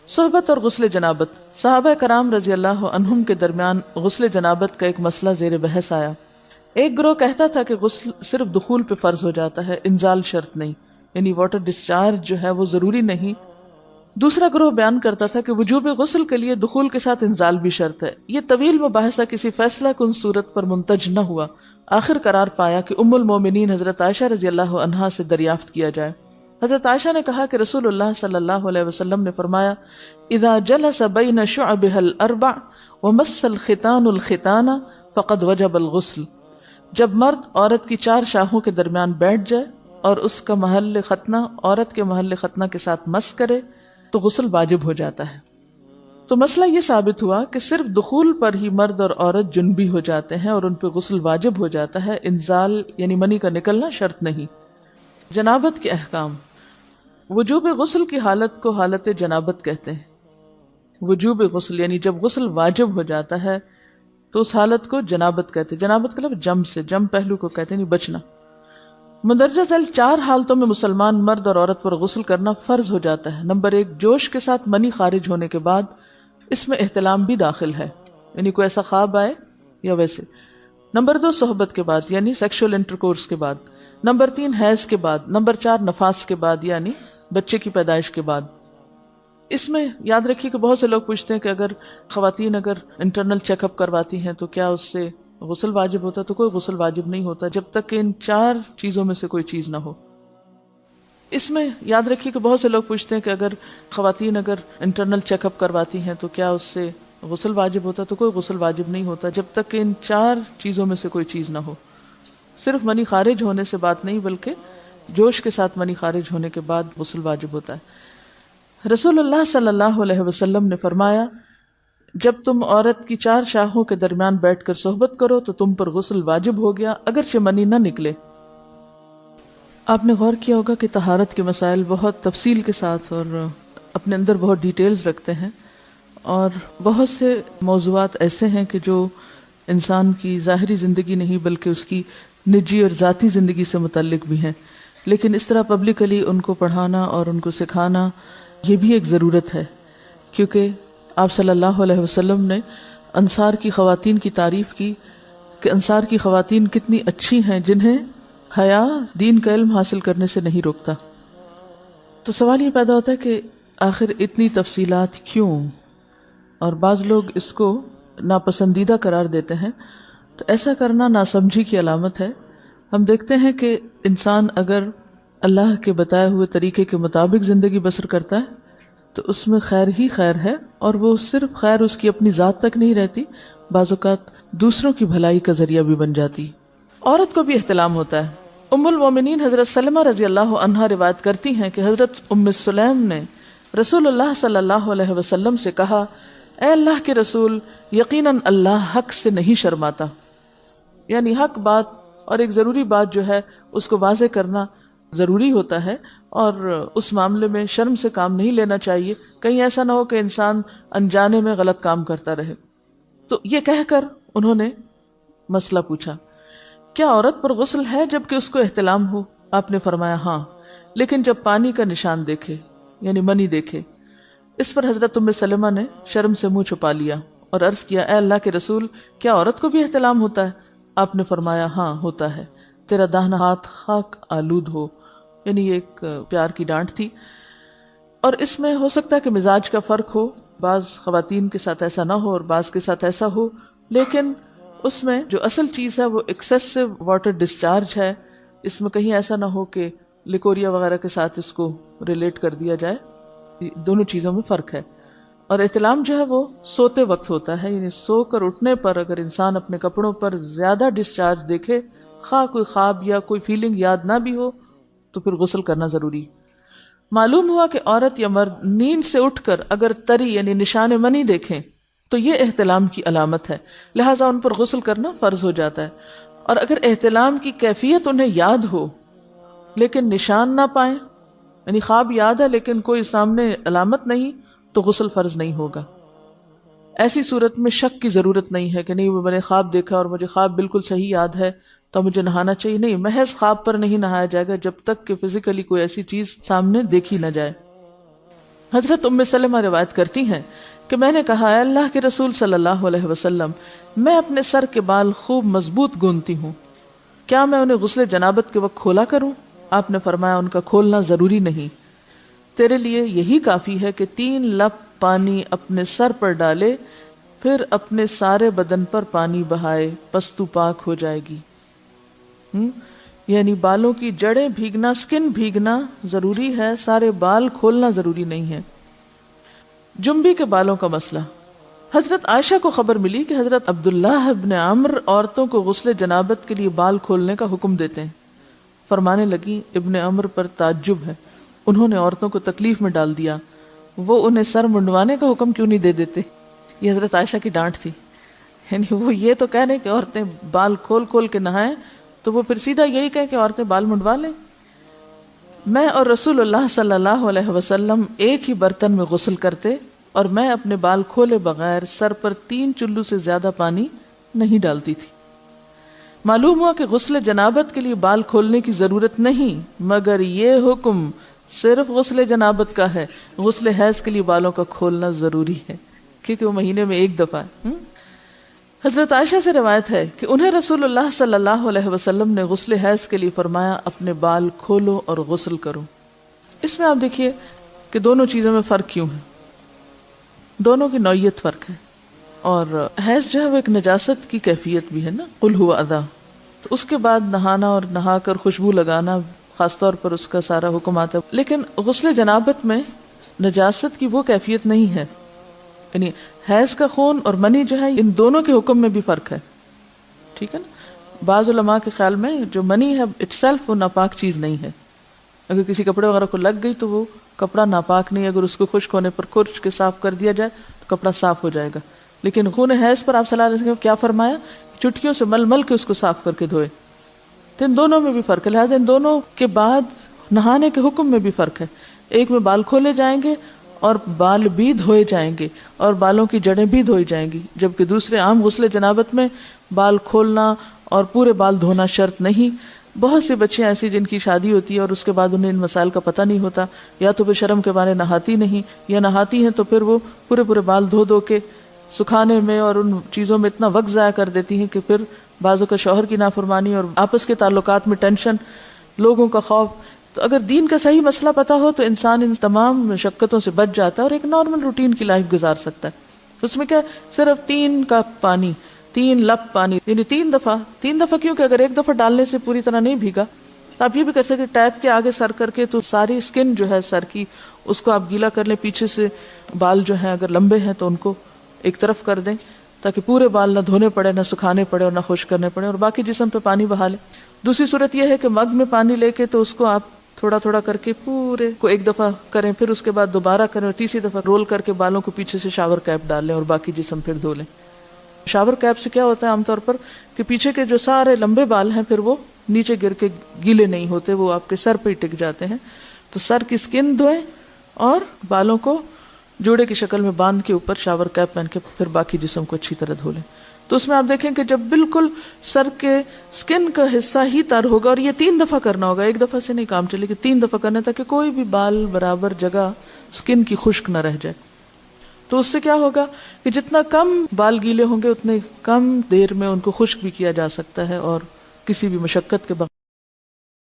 صحبت اور غسل جنابت۔ صحابہ کرام رضی اللہ عنہم کے درمیان غسل جنابت کا ایک مسئلہ زیر بحث آیا۔ ایک گروہ کہتا تھا کہ غسل صرف دخول پہ فرض ہو جاتا ہے، انزال شرط نہیں، یعنی واٹر ڈسچارج جو ہے وہ ضروری نہیں۔ دوسرا گروہ بیان کرتا تھا کہ وجوب غسل کے لیے دخول کے ساتھ انزال بھی شرط ہے۔ یہ طویل مباحثہ کسی فیصلہ کن صورت پر منتج نہ ہوا۔ آخر قرار پایا کہ ام المومنین حضرت عائشہ رضی اللہ عنہا سے دریافت کیا جائے۔ حضرت عائشہ نے کہا کہ رسول اللہ صلی اللہ علیہ وسلم نے فرمایا، اذا جلس بین شعبها الاربع ومس الختان الختان فقد وجب الغسل۔ جب مرد عورت کی 4 شاخوں کے درمیان بیٹھ جائے اور اس کا محل ختنہ عورت کے محل ختنہ کے ساتھ مس کرے تو غسل واجب ہو جاتا ہے۔ تو مسئلہ یہ ثابت ہوا کہ صرف دخول پر ہی مرد اور عورت جنبی ہو جاتے ہیں اور ان پہ غسل واجب ہو جاتا ہے، انزال یعنی منی کا نکلنا شرط نہیں۔ جنابت کے احکام۔ وجوب غسل کی حالت کو حالت جنابت کہتے ہیں۔ وجوب غسل یعنی جب غسل واجب ہو جاتا ہے تو اس حالت کو جنابت کہتے ہیں۔ جنابت کا لفظ جم سے، جم پہلو کو کہتے ہیں، نہیں بچنا۔ مندرجہ ذیل 4 حالتوں میں مسلمان مرد اور عورت پر غسل کرنا فرض ہو جاتا ہے۔ نمبر 1، جوش کے ساتھ منی خارج ہونے کے بعد، اس میں احتلام بھی داخل ہے، یعنی کوئی ایسا خواب آئے یا ویسے۔ نمبر 2، صحبت کے بعد یعنی سیکشول انٹرکورس کے بعد۔ نمبر 3، حیض کے بعد۔ نمبر 4، نفاس کے بعد یعنی بچے کی پیدائش کے بعد۔ اس میں یاد رکھیے کہ بہت سے لوگ پوچھتے ہیں کہ اگر خواتین انٹرنل چیک اپ کرواتی ہیں تو کیا اس سے غسل واجب ہوتا ہے؟ تو کوئی غسل واجب نہیں ہوتا جب تک کہ ان 4 چیزوں میں سے کوئی چیز نہ ہو۔ اس میں یاد رکھیے کہ بہت سے لوگ پوچھتے ہیں کہ اگر خواتین انٹرنل چیک اپ کرواتی ہیں تو کیا اس سے غسل واجب ہوتا ہے؟ تو کوئی غسل واجب نہیں ہوتا جب تک کہ ان 4 چیزوں میں سے کوئی چیز نہ ہو۔ صرف منی خارج ہونے سے بات نہیں، بلکہ جوش کے ساتھ منی خارج ہونے کے بعد غسل واجب ہوتا ہے۔ رسول اللہ صلی اللہ علیہ وسلم نے فرمایا، جب تم عورت کی 4 شاخوں کے درمیان بیٹھ کر صحبت کرو تو تم پر غسل واجب ہو گیا، اگرچہ منی نہ نکلے۔ آپ نے غور کیا ہوگا کہ طہارت کے مسائل بہت تفصیل کے ساتھ اور اپنے اندر بہت ڈیٹیلز رکھتے ہیں، اور بہت سے موضوعات ایسے ہیں کہ جو انسان کی ظاہری زندگی نہیں بلکہ اس کی نجی اور ذاتی زندگی سے متعلق بھی ہیں، لیکن اس طرح پبلکلی ان کو پڑھانا اور ان کو سکھانا یہ بھی ایک ضرورت ہے، کیونکہ آپ صلی اللہ علیہ وسلم نے انصار کی خواتین کی تعریف کی کہ انصار کی خواتین کتنی اچھی ہیں جنہیں حیا دین کا علم حاصل کرنے سے نہیں روکتا۔ تو سوال یہ پیدا ہوتا ہے کہ آخر اتنی تفصیلات کیوں؟ اور بعض لوگ اس کو ناپسندیدہ قرار دیتے ہیں، تو ایسا کرنا ناسمجھی کی علامت ہے۔ ہم دیکھتے ہیں کہ انسان اگر اللہ کے بتائے ہوئے طریقے کے مطابق زندگی بسر کرتا ہے تو اس میں خیر ہی خیر ہے، اور وہ صرف خیر اس کی اپنی ذات تک نہیں رہتی، بعض اوقات دوسروں کی بھلائی کا ذریعہ بھی بن جاتی۔ عورت کو بھی احتلام ہوتا ہے۔ ام المومنین حضرت سلمہ رضی اللہ عنہا روایت کرتی ہیں کہ حضرت ام سلیم نے رسول اللہ صلی اللہ علیہ وسلم سے کہا، اے اللہ کے رسول، یقیناً اللہ حق سے نہیں شرماتا، یعنی حق بات اور ایک ضروری بات جو ہے اس کو واضح کرنا ضروری ہوتا ہے، اور اس معاملے میں شرم سے کام نہیں لینا چاہیے، کہیں ایسا نہ ہو کہ انسان انجانے میں غلط کام کرتا رہے۔ تو یہ کہہ کر انہوں نے مسئلہ پوچھا، کیا عورت پر غسل ہے جبکہ اس کو احتلام ہو؟ آپ نے فرمایا ہاں، لیکن جب پانی کا نشان دیکھے یعنی منی دیکھے۔ اس پر حضرت ام سلمہ نے شرم سے منہ چھپا لیا اور عرض کیا، اے اللہ کے رسول، کیا عورت کو بھی احتلام ہوتا ہے؟ آپ نے فرمایا ہاں ہوتا ہے، تیرا داہنا ہاتھ خاک آلود ہو، یعنی یہ ایک پیار کی ڈانٹ تھی۔ اور اس میں ہو سکتا ہے کہ مزاج کا فرق ہو، بعض خواتین کے ساتھ ایسا نہ ہو اور بعض کے ساتھ ایسا ہو، لیکن اس میں جو اصل چیز ہے وہ ایکسیسو واٹر ڈسچارج ہے۔ اس میں کہیں ایسا نہ ہو کہ لیکوریا وغیرہ کے ساتھ اس کو ریلیٹ کر دیا جائے، دونوں چیزوں میں فرق ہے۔ اور احتلام جو ہے وہ سوتے وقت ہوتا ہے، یعنی سو کر اٹھنے پر اگر انسان اپنے کپڑوں پر زیادہ ڈسچارج دیکھے، خواہ کوئی خواب یا کوئی فیلنگ یاد نہ بھی ہو، تو پھر غسل کرنا ضروری۔ معلوم ہوا کہ عورت یا مرد نیند سے اٹھ کر اگر تری یعنی نشان منی دیکھیں تو یہ احتلام کی علامت ہے، لہٰذا ان پر غسل کرنا فرض ہو جاتا ہے۔ اور اگر احتلام کی کیفیت انہیں یاد ہو لیکن نشان نہ پائیں، یعنی خواب یاد ہے لیکن کوئی سامنے علامت نہیں، تو غسل فرض نہیں ہوگا۔ ایسی صورت میں شک کی ضرورت نہیں ہے کہ نہیں وہ میں نے خواب دیکھا اور مجھے خواب بالکل صحیح یاد ہے تو مجھے نہانا چاہیے، نہیں، محض خواب پر نہیں نہایا جائے گا جب تک کہ فزیکلی کوئی ایسی چیز سامنے دیکھی نہ جائے۔ حضرت ام سلمہ روایت کرتی ہیں کہ میں نے کہا اے اللہ کے رسول صلی اللہ علیہ وسلم، میں اپنے سر کے بال خوب مضبوط گوندتی ہوں، کیا میں انہیں غسل جنابت کے وقت کھولا کروں؟ آپ نے فرمایا ان کا کھولنا ضروری نہیں، تیرے لیے یہی کافی ہے کہ 3 لپ پانی اپنے سر پر ڈالے، پھر اپنے سارے بدن پر پانی بہائے، پس تو پاک ہو جائے گی۔ یعنی بالوں کی جڑیں بھیگنا، سکن بھیگنا ضروری ہے، سارے بال کھولنا ضروری نہیں ہے۔ جنبی کے بالوں کا مسئلہ، حضرت عائشہ کو خبر ملی کہ حضرت عبداللہ ابن عمرو عورتوں کو غسل جنابت کے لیے بال کھولنے کا حکم دیتے ہیں۔ فرمانے لگی ابن عمرو پر تعجب ہے، انہوں نے عورتوں کو تکلیف میں ڈال دیا، وہ انہیں سر منڈوانے کا حکم کیوں نہیں دے دیتے؟ یہ حضرت عائشہ کی ڈانٹ تھی، یعنی وہ یہ تو کہنے کہ عورتیں بال کھول کھول کے نہائیں، تو وہ پھر سیدھا یہی کہیں کہ عورتیں بال منڈوا لیں۔ میں اور رسول اللہ صلی اللہ علیہ وسلم ایک ہی برتن میں غسل کرتے، اور میں اپنے بال کھولے بغیر سر پر 3 چلو سے زیادہ پانی نہیں ڈالتی تھی۔ معلوم ہوا کہ غسل جنابت کے لیے بال کھولنے کی ضرورت نہیں، مگر یہ حکم صرف غسل جنابت کا ہے، غسل حیض کے لیے بالوں کا کھولنا ضروری ہے، کیونکہ وہ مہینے میں ایک دفعہ ہے۔ حضرت عائشہ سے روایت ہے کہ انہیں رسول اللہ صلی اللہ علیہ وسلم نے غسل حیض کے لیے فرمایا اپنے بال کھولو اور غسل کرو۔ اس میں آپ دیکھیے کہ دونوں چیزوں میں فرق کیوں ہے، دونوں کی نوعیت فرق ہے، اور حیض جو ہے وہ ایک نجاست کی کیفیت بھی ہے نا، قل ہوا اذی، تو اس کے بعد نہانا اور نہا کر خوشبو لگانا خاص طور پر اس کا سارا حکم آتا ہے، لیکن غسل جنابت میں نجاست کی وہ کیفیت نہیں ہے، یعنی حیض کا خون اور منی جو ہے ان دونوں کے حکم میں بھی فرق ہے، ٹھیک ہے نا۔ بعض علماء کے خیال میں جو منی ہے اٹ سیلف وہ ناپاک چیز نہیں ہے، اگر کسی کپڑے وغیرہ کو لگ گئی تو وہ کپڑا ناپاک نہیں، اگر اس کو خشک ہونے پر کھرچ کے صاف کر دیا جائے تو کپڑا صاف ہو جائے گا، لیکن خون حیض پر آپ صلی اللہ علیہ وسلم کیا فرمایا، چٹکیوں سے مل مل کے اس کو صاف کر کے دھوئے، تو ان دونوں میں بھی فرق ہے، لہٰذا ان دونوں کے بعد نہانے کے حکم میں بھی فرق ہے، ایک میں بال کھولے جائیں گے اور بال بھی دھوئے جائیں گے اور بالوں کی جڑیں بھی دھوئی جائیں گی، جبکہ دوسرے عام غسل جنابت میں بال کھولنا اور پورے بال دھونا شرط نہیں۔ بہت سی بچیاں ایسی جن کی شادی ہوتی ہے اور اس کے بعد انہیں ان مسائل کا پتہ نہیں ہوتا، یا تو وہ شرم کے بارے نہاتی نہیں، یا نہاتی ہیں تو پھر وہ پورے بال دھو دھو کے سکھانے میں اور ان چیزوں میں اتنا وقت ضائع کر دیتی ہیں کہ پھر بعضوں کا شوہر کی نافرمانی اور آپس کے تعلقات میں ٹینشن، لوگوں کا خوف۔ تو اگر دین کا صحیح مسئلہ پتہ ہو تو انسان ان تمام مشقتوں سے بچ جاتا ہے اور ایک نارمل روٹین کی لائف گزار سکتا ہے۔ اس میں کیا صرف 3 کپ پانی، 3 لپ پانی، یعنی 3 دفعہ کیوں کہ اگر ایک دفعہ ڈالنے سے پوری طرح نہیں بھیگا تو آپ یہ بھی کر سکتے ٹیپ کے آگے سر کر کے تو ساری اسکن جو ہے سر کی اس کو آپ گیلا کر لیں، پیچھے سے بال جو ہیں اگر لمبے ہیں تو ان کو ایک طرف کر دیں تاکہ پورے بال نہ دھونے پڑے، نہ سکھانے پڑے اور نہ خشک کرنے پڑے، اور باقی جسم پہ پانی بہا لیں۔ دوسری صورت یہ ہے کہ مگ میں پانی لے کے تو اس کو آپ تھوڑا تھوڑا کر کے پورے کو ایک دفعہ کریں، پھر اس کے بعد دوبارہ کریں اور تیسری دفعہ رول کر کے بالوں کو پیچھے سے شاور کیپ ڈال لیں اور باقی جسم پھر دھو لیں۔ شاور کیپ سے کیا ہوتا ہے عام طور پر کہ پیچھے کے جو سارے لمبے بال ہیں پھر وہ نیچے گر کے گیلے نہیں ہوتے، وہ آپ کے سر پہ ہی ٹک جاتے ہیں۔ تو سر کی سکن دھوئیں اور بالوں کو جوڑے کی شکل میں باندھ کے اوپر شاور کیپ پہن کے پھر باقی جسم کو اچھی طرح دھو لیں۔ تو اس میں آپ دیکھیں کہ جب بالکل سر کے سکن کا حصہ ہی تر ہوگا، اور یہ 3 دفعہ کرنا ہوگا، ایک دفعہ سے نہیں کام چلے کہ 3 دفعہ کرنا، تاکہ کوئی بھی بال برابر جگہ سکن کی خشک نہ رہ جائے۔ تو اس سے کیا ہوگا کہ جتنا کم بال گیلے ہوں گے اتنے کم دیر میں ان کو خشک بھی کیا جا سکتا ہے اور کسی بھی مشقت کے بغیر۔